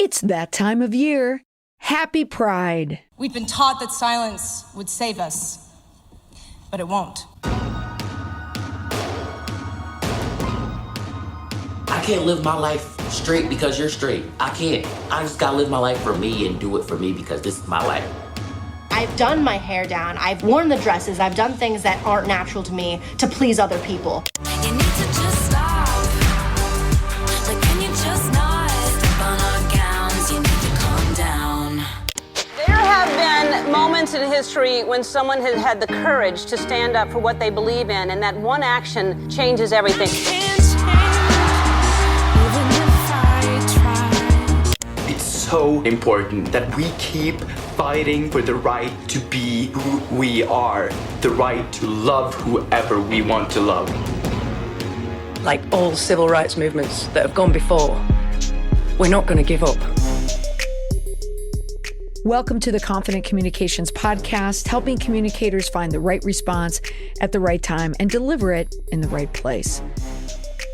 It's that time of year. Happy Pride. We've been taught that silence would save us, but it won't. I can't live my life straight because you're straight. I can't. I just gotta live my life for me and do it for me because this is my life. I've done my hair down, I've worn the dresses, I've done things that aren't natural to me to please other people. You need to just stop. Like, can you just not step on our gowns? You need to calm down. There have been moments in history when someone has had the courage to stand up for what they believe in, and that one action changes everything. It's so important that we keep fighting for the right to be who we are, the right to love whoever we want to love. Like all civil rights movements that have gone before, we're not going to give up. Welcome to the Confident Communications Podcast, helping communicators find the right response at the right time and deliver it in the right place.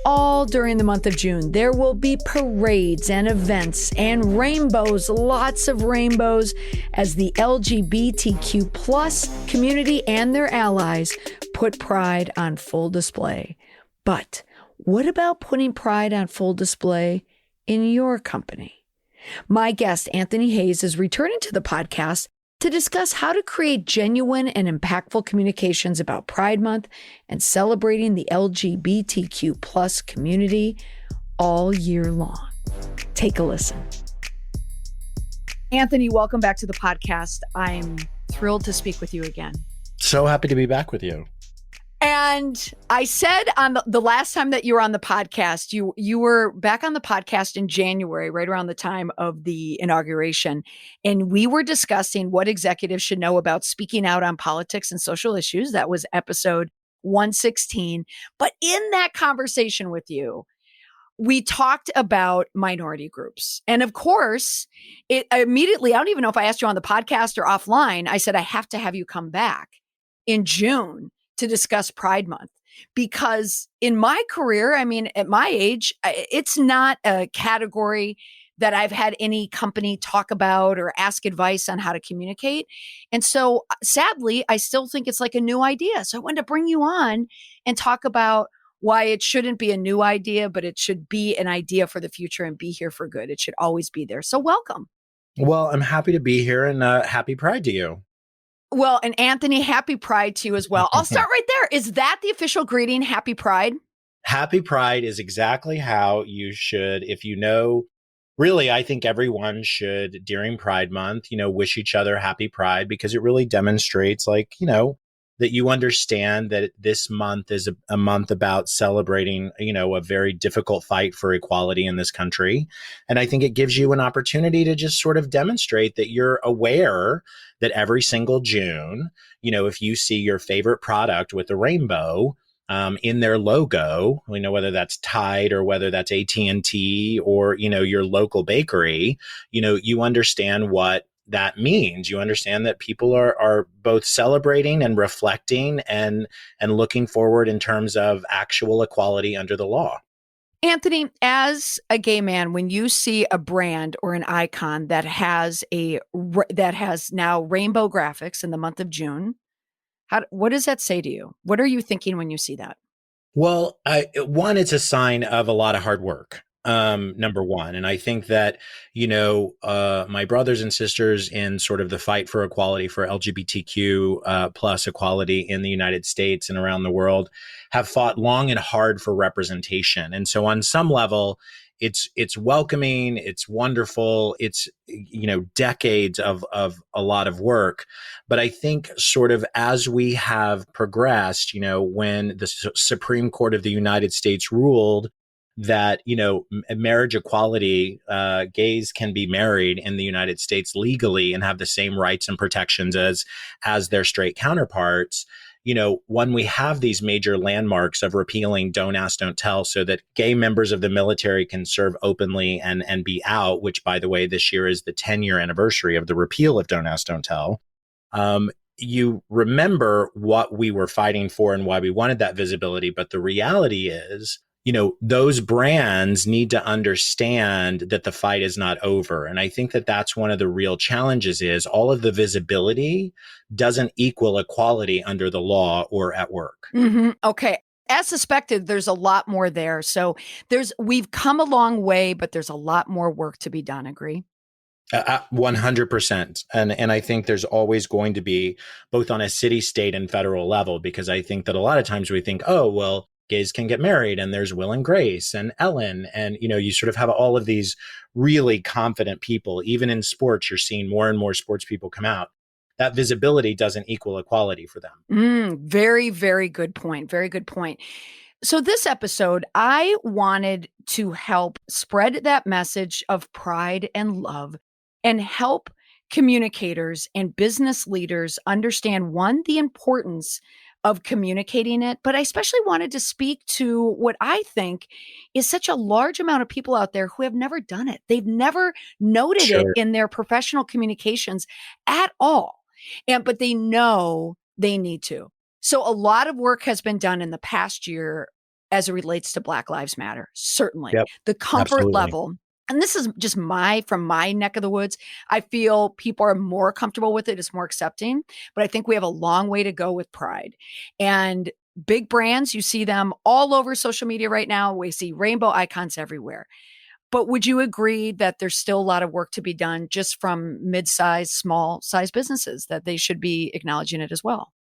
All during the month of June, there will be parades and events and rainbows, lots of rainbows, as the LGBTQ plus community and their allies put pride on full display. But what about putting pride on full display in your company? My guest, Anthony Hayes, is returning to the podcast to discuss how to create genuine and impactful communications about Pride Month and celebrating the LGBTQ plus community all year long. Take a listen. Anthony, welcome back to the podcast. I'm thrilled to speak with you again. So happy to be back with you. And I said on the last time that you were on the podcast, you were back on the podcast in January, right around the time of the inauguration. And we were discussing what executives should know about speaking out on politics and social issues. That was episode 116. But in that conversation with you, we talked about minority groups. And of course, it immediately, I don't even know if I asked you on the podcast or offline, I said, I have to have you come back in June to discuss Pride Month, because in my career, I mean, at my age, it's not a category that I've had any company talk about or ask advice on how to communicate. And so sadly, I still think it's like a new idea. So I wanted to bring you on and talk about why it shouldn't be a new idea, but it should be an idea for the future and be here for good. It should always be there. So welcome. Well, I'm happy to be here, and happy Pride to you. Well, and Anthony, happy Pride to you as well. I'll start right there. Is that the official greeting? Happy Pride? Happy Pride is exactly how you should, if you know, really, I think everyone should, during Pride Month, wish each other happy Pride, because it really demonstrates, that you understand that this month is a month about celebrating, a very difficult fight for equality in this country. And I think it gives you an opportunity to just sort of demonstrate that you're aware that every single June, if you see your favorite product with a rainbow in their logo, whether that's Tide or whether that's AT&T or, your local bakery, you understand what that means. You understand that people are both celebrating and reflecting and looking forward in terms of actual equality under the law. Anthony, as a gay man, when you see a brand or an icon that has now rainbow graphics in the month of June, what does that say to you? What are you thinking when you see that? Well, one, it's a sign of a lot of hard work. Number one. And I think that, my brothers and sisters in sort of the fight for equality, for LGBTQ plus equality in the United States and around the world have fought long and hard for representation. And so on some level, it's welcoming, it's wonderful, it's, decades of a lot of work. But I think sort of as we have progressed, when the Supreme Court of the United States ruled that, marriage equality, gays can be married in the United States legally and have the same rights and protections as their straight counterparts. When we have these major landmarks of repealing Don't Ask, Don't Tell, so that gay members of the military can serve openly and be out, which, by the way, this year is the 10-year anniversary of the repeal of Don't Ask, Don't Tell. You remember what we were fighting for and why we wanted that visibility. But the reality is, those brands need to understand that the fight is not over. And I think that that's one of the real challenges is all of the visibility doesn't equal equality under the law or at work. Okay. As suspected, there's a lot more there. So we've come a long way, but there's a lot more work to be done. Agree? 100%. And I think there's always going to be both on a city, state, and federal level, because I think that a lot of times we think, oh, well, gays can get married and there's Will and Grace and Ellen. And, you sort of have all of these really confident people. Even in sports, you're seeing more and more sports people come out. That visibility doesn't equal equality for them. Very, very good point. Very good point. So this episode, I wanted to help spread that message of pride and love and help communicators and business leaders understand, one, the importance of communicating it, but I especially wanted to speak to what I think is such a large amount of people out there who have never done it. They've never noted it in their professional communications at all. But they know they need to. So a lot of work has been done in the past year as it relates to Black Lives Matter. Certainly. The comfort level. And this is just from my neck of the woods. I feel people are more comfortable with it. It's more accepting, but I think we have a long way to go with pride. And big brands, you see them all over social media right now. We see rainbow icons everywhere. But would you agree that there's still a lot of work to be done just from mid-sized, small-sized businesses, that they should be acknowledging it as well?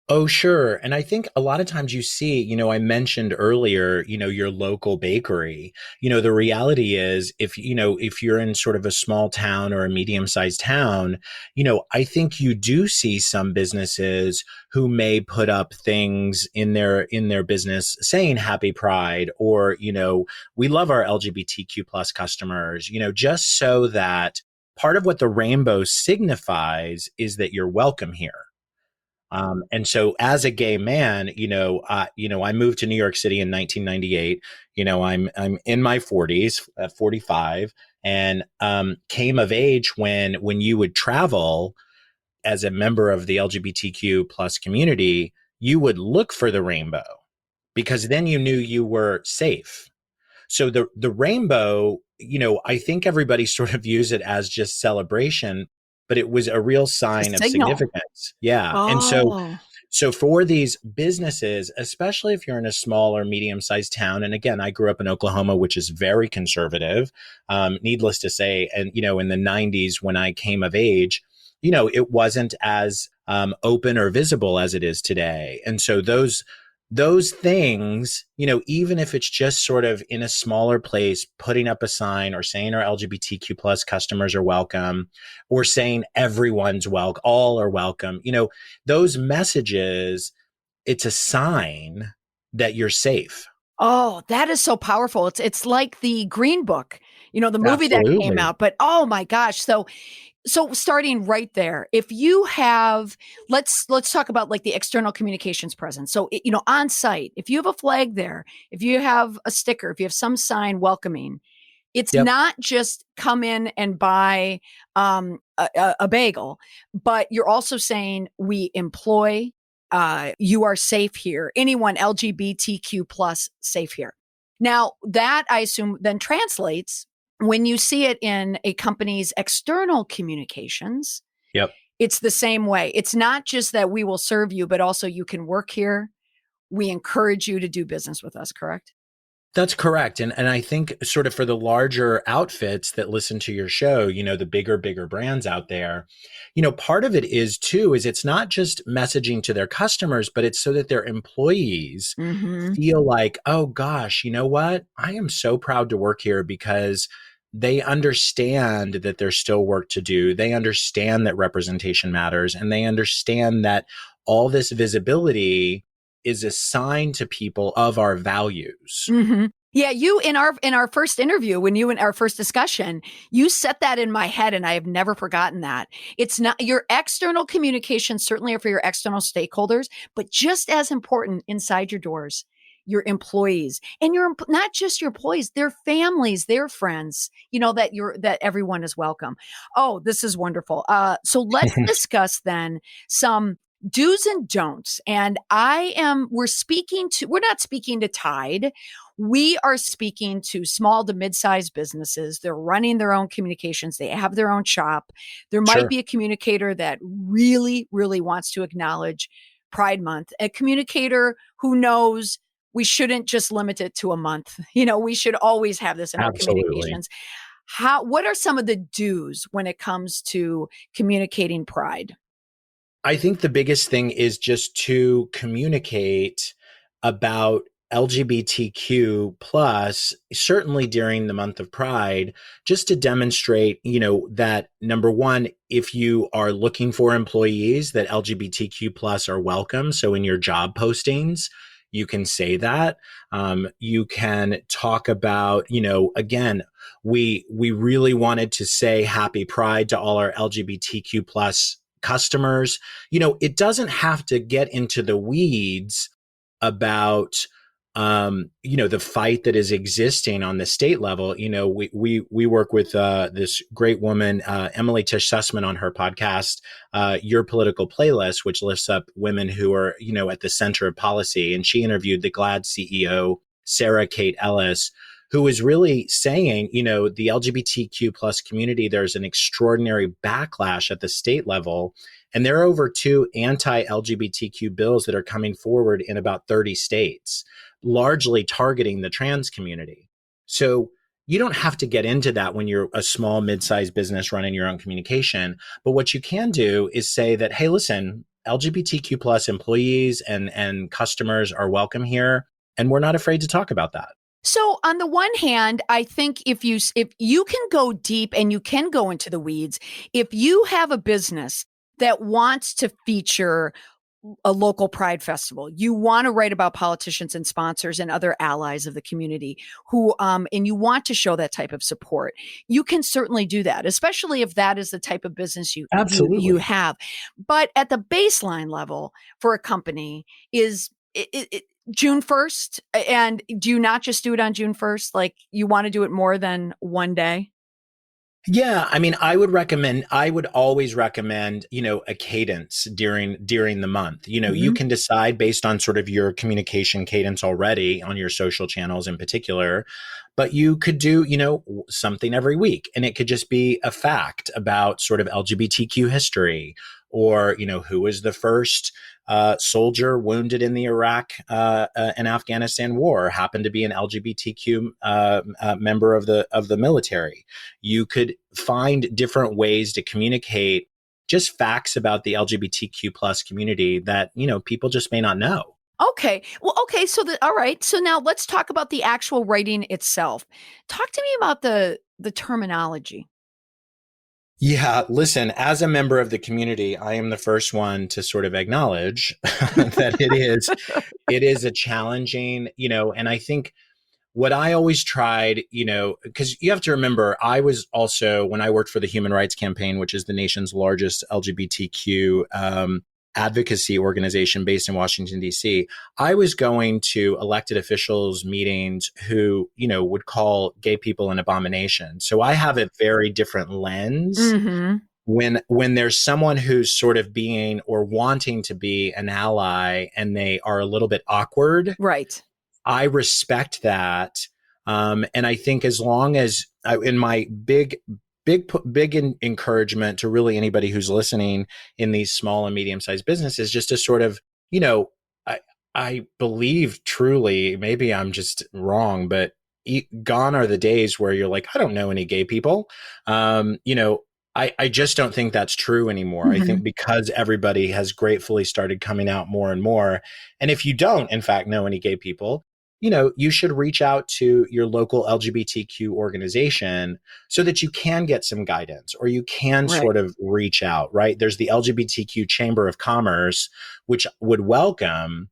Oh, sure. And I think a lot of times you see, I mentioned earlier, your local bakery, the reality is if you're in sort of a small town or a medium-sized town, I think you do see some businesses who may put up things in their business saying Happy Pride, or, we love our LGBTQ plus customers, just so that part of what the rainbow signifies is that you're welcome here. And so as a gay man, I moved to New York City in 1998. I'm in my 40s, at 45, and came of age when you would travel as a member of the LGBTQ plus community, you would look for the rainbow because then you knew you were safe. So the rainbow, I think everybody sort of views it as just celebration, but it was a real sign of significance. Yeah. Oh. And so for these businesses, especially if you're in a small or medium-sized town, and again, I grew up in Oklahoma, which is very conservative, needless to say. And, in the 90s when I came of age, it wasn't as open or visible as it is today. And so those things, even if it's just sort of in a smaller place, putting up a sign or saying our LGBTQ plus customers are welcome, or saying everyone's welcome, all are welcome, those messages, it's a sign that you're safe. Oh, that is so powerful. It's like the Green Book, the movie that came out, but oh my gosh. So starting right there, if you have, let's talk about like the external communications presence. So, on site, if you have a flag there, if you have a sticker, if you have some sign welcoming, it's not just come in and buy a bagel, but you're also saying we employ, you are safe here. Anyone LGBTQ plus safe here. Now that I assume then translates when you see it in a company's external communications. It's the same way. It's not just that we will serve you, but also you can work here. We encourage you to do business with us, correct? That's correct. And I think sort of for the larger outfits that listen to your show, the bigger brands out there, part of it is it's not just messaging to their customers, but it's so that their employees feel like, oh gosh, you know what? I am so proud to work here because they understand that there's still work to do. They understand that representation matters, and they understand that all this visibility is a sign to people of our values. Yeah, you in our first interview, when you in our first discussion, you set that in my head, and I have never forgotten that. It's not your external communication, certainly are for your external stakeholders, but just as important inside your doors, your employees, and not just your employees, their families, their friends, that everyone is welcome. Oh, this is wonderful. So let's discuss then some do's and don'ts. And we're not speaking to Tide. We are speaking to small to mid-sized businesses. They're running their own communications. They have their own shop. There might Sure. be a communicator that really, really wants to acknowledge Pride Month, a communicator who knows we shouldn't just limit it to a month. We should always have this in our Absolutely. communications. What are some of the do's when it comes to communicating Pride? I think the biggest thing is just to communicate about LGBTQ plus, certainly during the month of Pride, just to demonstrate, that number one, if you are looking for employees, that LGBTQ plus are welcome. So in your job postings, you can say that. You can talk about, again, we really wanted to say happy Pride to all our LGBTQ plus customers. It doesn't have to get into the weeds about, the fight that is existing on the state level. We work with this great woman, Emily Tish Sussman, on her podcast, Your Political Playlist, which lifts up women who are, at the center of policy. And she interviewed the GLAAD CEO, Sarah Kate Ellis, who was really saying, the LGBTQ plus community, there's an extraordinary backlash at the state level. And there are over 2 anti-LGBTQ bills that are coming forward in about 30 states, largely targeting the trans community. So you don't have to get into that when you're a small, mid-sized business running your own communication. But what you can do is say that, hey, listen, LGBTQ plus employees and customers are welcome here, and we're not afraid to talk about that. So on the one hand, I think if you can go deep and you can go into the weeds, if you have a business that wants to feature a local Pride festival, you want to write about politicians and sponsors and other allies of the community who, and you want to show that type of support, you can certainly do that, especially if that is the type of business you have. But at the baseline level for a company is June 1st. And do you not just do it on June 1st? Like, you want to do it more than one day? Yeah, I mean, I would always recommend, a cadence during the month. You can decide based on sort of your communication cadence already on your social channels in particular, but you could do, something every week, and it could just be a fact about sort of LGBTQ history, or, who was the first soldier wounded in the Iraq and Afghanistan war, happened to be an LGBTQ member of the military. You could find different ways to communicate just facts about the LGBTQ plus community that, people just may not know. Okay. Well, okay. All right. So now let's talk about the actual writing itself. Talk to me about the terminology. Yeah, listen, as a member of the community, I am the first one to sort of acknowledge that it is a challenging, and I think what I always tried, because you have to remember, I was also, when I worked for the Human Rights Campaign, which is the nation's largest LGBTQ advocacy organization based in Washington, D.C., I was going to elected officials meetings who, would call gay people an abomination. So I have a very different lens when there's someone who's sort of being or wanting to be an ally and they are a little bit awkward. Right. I respect that. And I think as long as in my big encouragement to really anybody who's listening in these small and medium-sized businesses, just to sort of, I believe truly, maybe I'm just wrong, but gone are the days where you're like, I don't know any gay people. I just don't think that's true anymore. I think because everybody has gratefully started coming out more and more. And if you don't, in fact, know any gay people, you should reach out to your local LGBTQ organization so that you can get some guidance, or you can sort of reach out, right? There's the LGBTQ Chamber of Commerce, which would welcome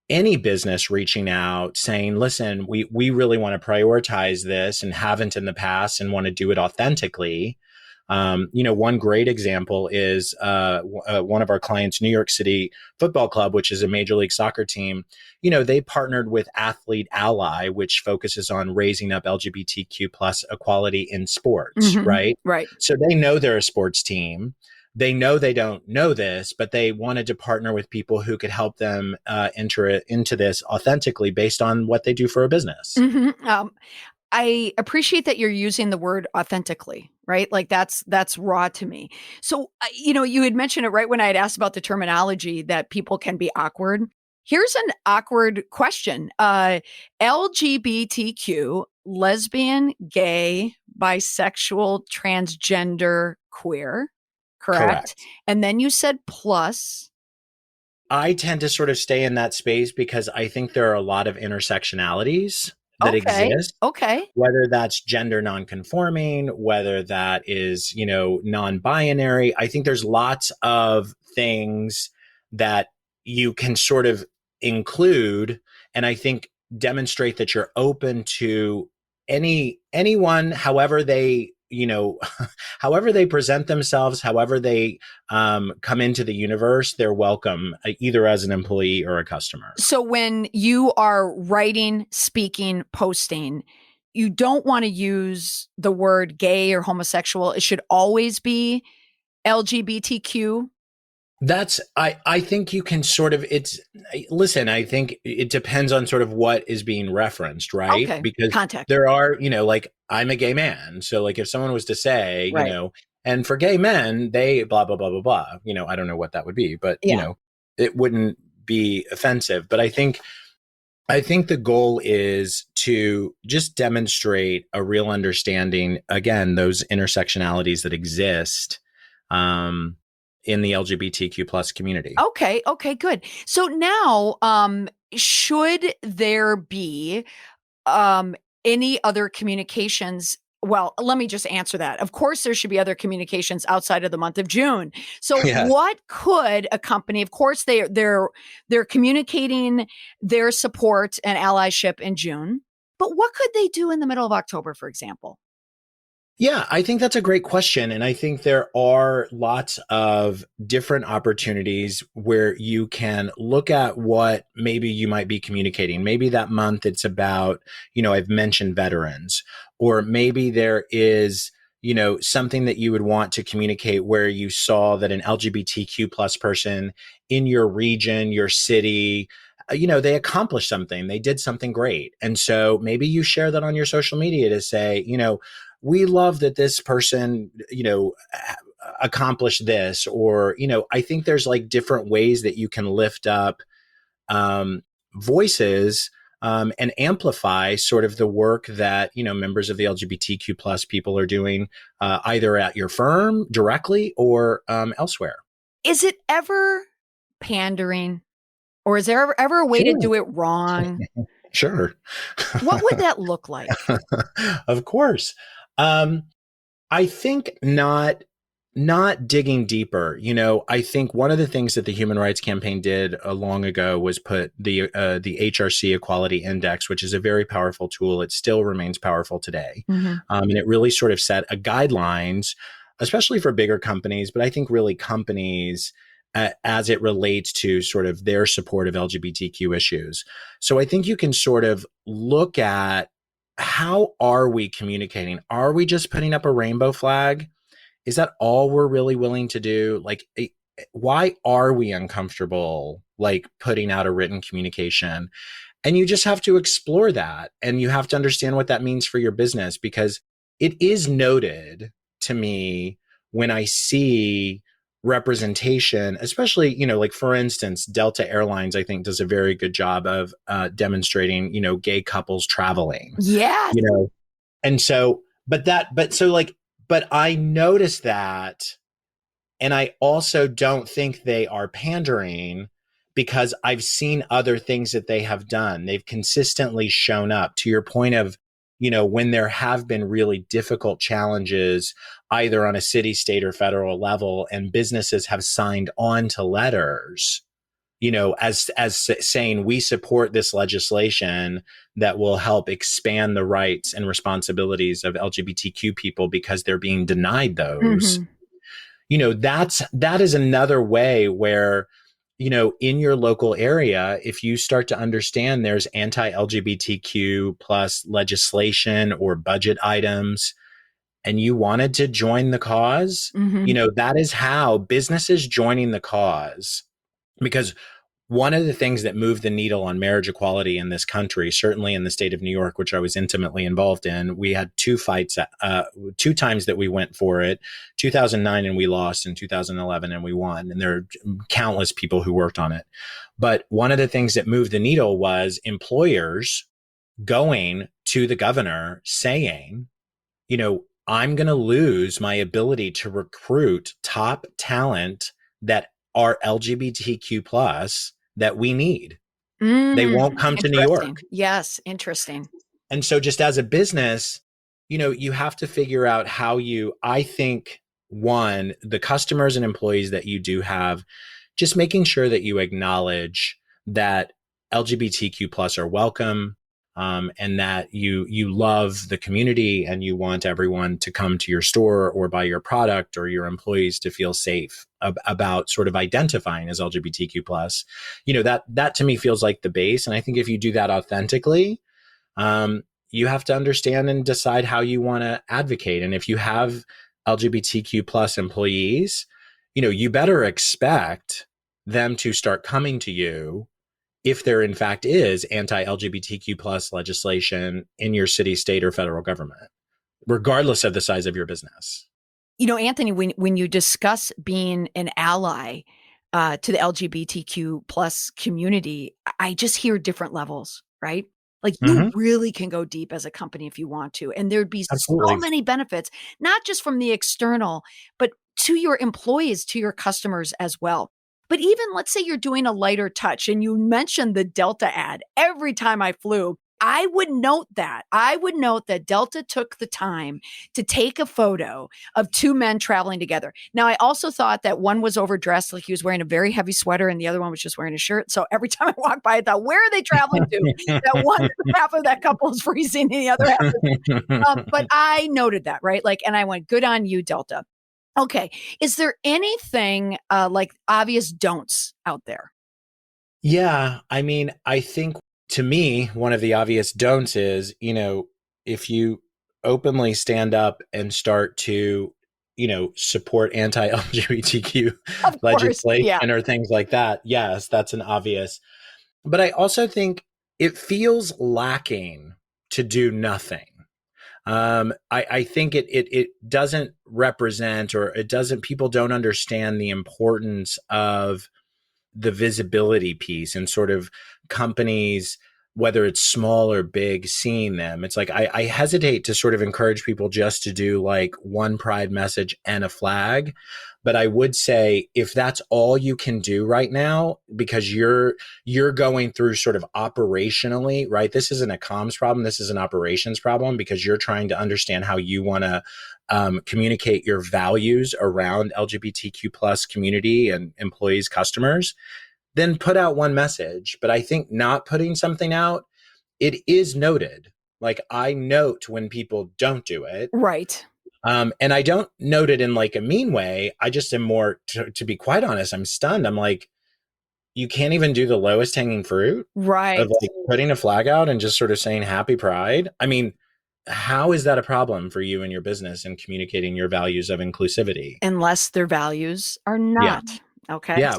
any business reaching out saying, listen, we really want to prioritize this and haven't in the past and want to do it authentically. One great example is one of our clients, New York City Football Club, which is a Major League Soccer team. They partnered with Athlete Ally, which focuses on raising up LGBTQ plus equality in sports, right? Right. So they know they're a sports team. they know they don't know this, but they wanted to partner with people who could help them enter into this authentically based on what they do for a business. I appreciate that you're using the word authentically, right? Like that's raw to me. So, you had mentioned it right when I had asked about the terminology that people can be awkward. Here's an awkward question. LGBTQ, lesbian, gay, bisexual, transgender, queer, correct? And then you said plus. I tend to sort of stay in that space because I think there are a lot of intersectionalities that exist. Okay. Whether that's gender nonconforming, whether that is, non-binary. I think there's lots of things that you can sort of include, and I think demonstrate that you're open to anyone, however they, however they present themselves, however they come into the universe, they're welcome either as an employee or a customer. So when you are writing, speaking, posting, you don't want to use the word gay or homosexual. It should always be LGBTQ. I think you can sort of, I think it depends on sort of what is being referenced, right? Okay. Because context. there are, like, I'm a gay man. So like if someone was to say, Right. and for gay men, they blah, blah, blah, blah, blah, I don't know what that would be, but it wouldn't be offensive. But I think the goal is to just demonstrate a real understanding, again, those intersectionalities that exist, in the LGBTQ plus community. Okay, good. So now, should there be any other communications? Well, let me just answer that. Of course, there should be other communications outside of the month of June. So what could a company, of course, they're communicating their support and allyship in June, but what could they do in the middle of October, for example? Yeah, I think that's a great question. And I think there are lots of different opportunities where you can look at what maybe you might be communicating. Maybe that month it's about, I've mentioned veterans, or maybe there is, something that you would want to communicate where you saw that an LGBTQ plus person in your region, your city, they accomplished something, they did something great. And so maybe you share that on your social media to say, we love that this person, accomplished this, or, I think there's like different ways that you can lift up voices and amplify sort of the work that, members of the LGBTQ plus people are doing, either at your firm directly or elsewhere. Is it ever pandering, or is there ever a way to do it wrong? Sure. What would that look like? Of course. I think not digging deeper. I think one of the things that the Human Rights Campaign did long ago was put the HRC Equality Index, which is a very powerful tool. It still remains powerful today. Mm-hmm. And it really sort of set a guidelines, especially for bigger companies, but I think really companies as it relates to sort of their support of LGBTQ issues. So I think you can sort of look at, how are we communicating? Are we just putting up a rainbow flag? Is that all we're really willing to do? Like, why are we uncomfortable, like, putting out a written communication? And you just have to explore that. And you have to understand what that means for your business, because it is noted to me when I see representation, especially, like, for instance, Delta Airlines, I think, does a very good job of demonstrating, gay couples traveling. Yeah. And so, but I notice that. And I also don't think they are pandering, because I've seen other things that they have done. They've consistently shown up, to your point of, when there have been really difficult challenges, either on a city, state, or federal level, and businesses have signed on to letters, as saying, we support this legislation that will help expand the rights and responsibilities of LGBTQ people because they're being denied those. Mm-hmm. That is another way where, in your local area, if you start to understand there's anti-LGBTQ plus legislation or budget items, and you wanted to join the cause, that is how businesses joining the cause, because one of the things that moved the needle on marriage equality in this country, certainly in the state of New York, which I was intimately involved in, we had two fights, 2 times that we went for it, 2009 and we lost, in 2011 and we won. And there are countless people who worked on it. But one of the things that moved the needle was employers going to the governor saying, I'm going to lose my ability to recruit top talent that are LGBTQ plus that we need. They won't come to New York. Yes. Interesting. And so just as a business, you have to figure out how I think, one, the customers and employees that you do have, just making sure that you acknowledge that LGBTQ plus are welcome, and that you love the community and you want everyone to come to your store or buy your product, or your employees to feel safe about sort of identifying as LGBTQ plus. That to me feels like the base. And I think if you do that authentically, you have to understand and decide how you want to advocate. And if you have LGBTQ plus employees, you better expect them to start coming to you if there in fact is anti-LGBTQ plus legislation in your city, state, or federal government, regardless of the size of your business. Anthony, when you discuss being an ally to the LGBTQ plus community, I just hear different levels, right? Like you really can go deep as a company if you want to. And there'd be so many benefits, not just from the external, but to your employees, to your customers as well. But even let's say you're doing a lighter touch, and you mentioned the Delta ad. Every time I flew, I would note that. I would note that Delta took the time to take a photo of 2 men traveling together. Now, I also thought that one was overdressed, like he was wearing a very heavy sweater, and the other one was just wearing a shirt. So every time I walked by, I thought, where are they traveling to? That one half of that couple is freezing, and the other half is. But I noted that, right? And I went, good on you, Delta. Okay. Is there anything like obvious don'ts out there? Yeah. I mean, I think to me, one of the obvious don'ts is, if you openly stand up and start to, support anti-LGBTQ legislation or things like that, yes, that's an obvious. But I also think it feels lacking to do nothing. I think it doesn't represent, or people don't understand the importance of the visibility piece and sort of companies, whether it's small or big, seeing them. It's like, I hesitate to sort of encourage people just to do like one pride message and a flag. But I would say if that's all you can do right now, because you're going through sort of operationally, right? This isn't a comms problem. This is an operations problem, because you're trying to understand how you want to communicate your values around LGBTQ plus community and employees, customers, then put out one message. But I think not putting something out, it is noted. Like I note when people don't do it. Right. And I don't note it in like a mean way. I just am more, to be quite honest, I'm stunned. I'm like, you can't even do the lowest hanging fruit, right? Of like putting a flag out and just sort of saying happy pride. I mean, how is that a problem for you and your business and communicating your values of inclusivity? Unless their values are not. Yeah. Okay. Yeah.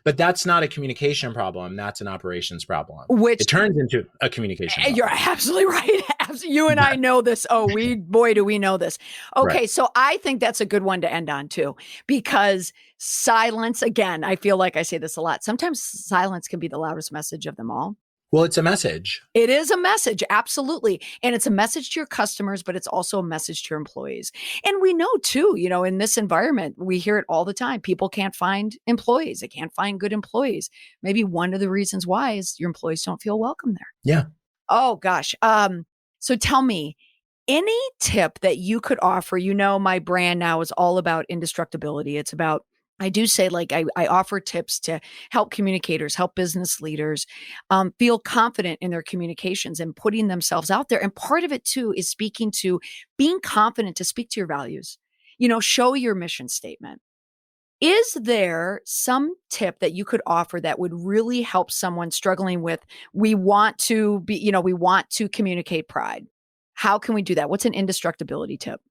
But that's not a communication problem. That's an operations problem. Which it turns into a communication problem. You're absolutely right. You and I know this. Oh, boy, do we know this. Okay. Right. So I think that's a good one to end on too, because silence, again, I feel like I say this a lot. Sometimes silence can be the loudest message of them all. Well, it's a message. It is a message. Absolutely. And it's a message to your customers, but it's also a message to your employees. And we know too, in this environment, we hear it all the time. People can't find employees. They can't find good employees. Maybe one of the reasons why is your employees don't feel welcome there. Yeah. Oh gosh. So tell me, any tip that you could offer? My brand now is all about indestructibility. It's about, I do say, like, I offer tips to help communicators, help business leaders feel confident in their communications and putting themselves out there. And part of it too is being confident to speak to your values, show your mission statement. Is there some tip that you could offer that would really help someone struggling with, we want to communicate pride? How can we do that? What's an indestructibility tip?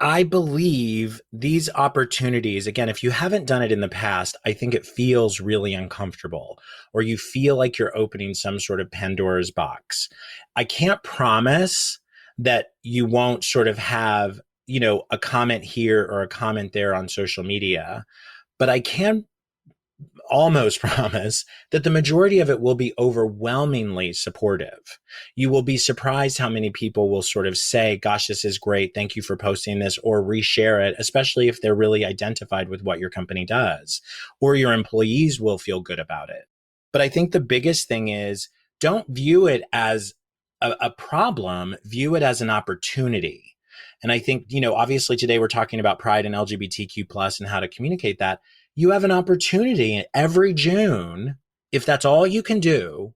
I believe these opportunities, again, if you haven't done it in the past, I think it feels really uncomfortable, or you feel like you're opening some sort of Pandora's box. I can't promise that you won't sort of have, a comment here or a comment there on social media, but I can almost promise that the majority of it will be overwhelmingly supportive. You will be surprised how many people will sort of say, gosh, this is great. Thank you for posting this, or reshare it, especially if they're really identified with what your company does, or your employees will feel good about it. But I think the biggest thing is, don't view it as a problem, view it as an opportunity. And I think, obviously today we're talking about pride and LGBTQ plus and how to communicate that. You have an opportunity every June, if that's all you can do,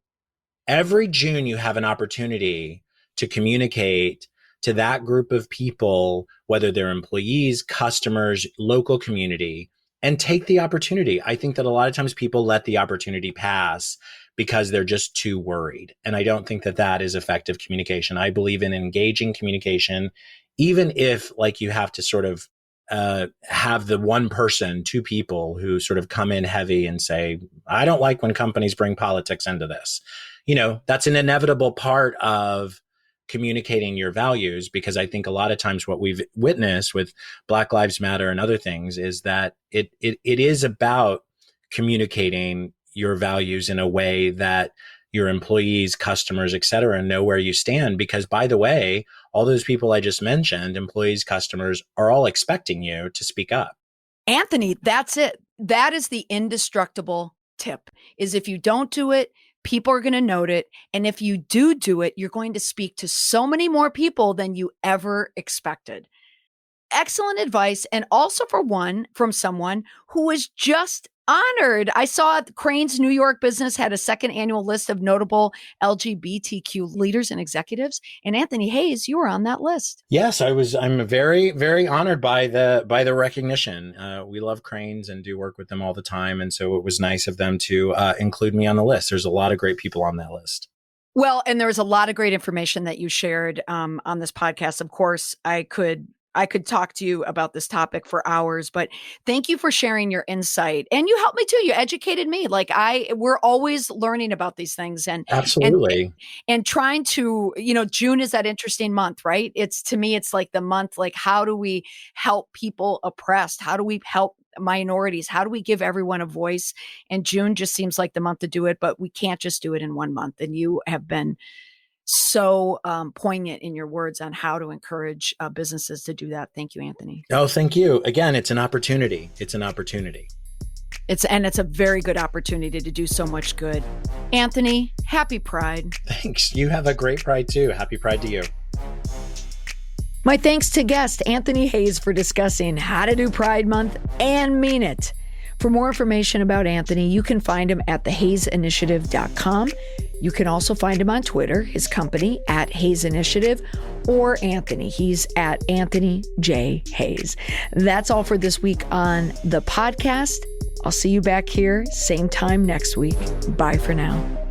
every June you have an opportunity to communicate to that group of people, whether they're employees, customers, local community, and take the opportunity. I think that a lot of times people let the opportunity pass because they're just too worried. And I don't think that that is effective communication. I believe in engaging communication, even if you have to sort of have the one person, two people who sort of come in heavy and say, I don't like when companies bring politics into this. That's an inevitable part of communicating your values, because I think a lot of times what we've witnessed with Black Lives Matter and other things is that it is about communicating your values in a way that your employees, customers, et cetera, know where you stand. Because, by the way, all those people I just mentioned, employees, customers, are all expecting you to speak up. Anthony, that's it. That is the indestructible tip, is if you don't do it, people are going to note it. And if you do it, you're going to speak to so many more people than you ever expected. Excellent advice. And also from someone who was just honored. I saw Crane's New York business had a second annual list of notable LGBTQ leaders and executives. And Anthony Hayes, you were on that list. Yes, I'm very, very honored by the recognition. We love Cranes and do work with them all the time. And so it was nice of them to include me on the list. There's a lot of great people on that list. Well, and there was a lot of great information that you shared on this podcast. Of course, I could talk to you about this topic for hours, but thank you for sharing your insight. And you helped me too. You educated me. We're always learning about these things, and absolutely. And trying to, June is that interesting month, right? To me, it's like the month, how do we help people oppressed? How do we help minorities? How do we give everyone a voice? And June just seems like the month to do it, but we can't just do it in 1 month. And you have been so poignant in your words on how to encourage businesses to do that. Thank you, Anthony. Oh, thank you. Again, it's an opportunity. It's an opportunity. It's a very good opportunity to do so much good. Anthony, happy Pride. Thanks. You have a great Pride too. Happy Pride to you. My thanks to guest Anthony Hayes for discussing how to do Pride Month and mean it. For more information about Anthony, you can find him at thehayesinitiative.com. You can also find him on Twitter, his company at Hayes Initiative, or Anthony. He's at Anthony J. Hayes. That's all for this week on the podcast. I'll see you back here, same time next week. Bye for now.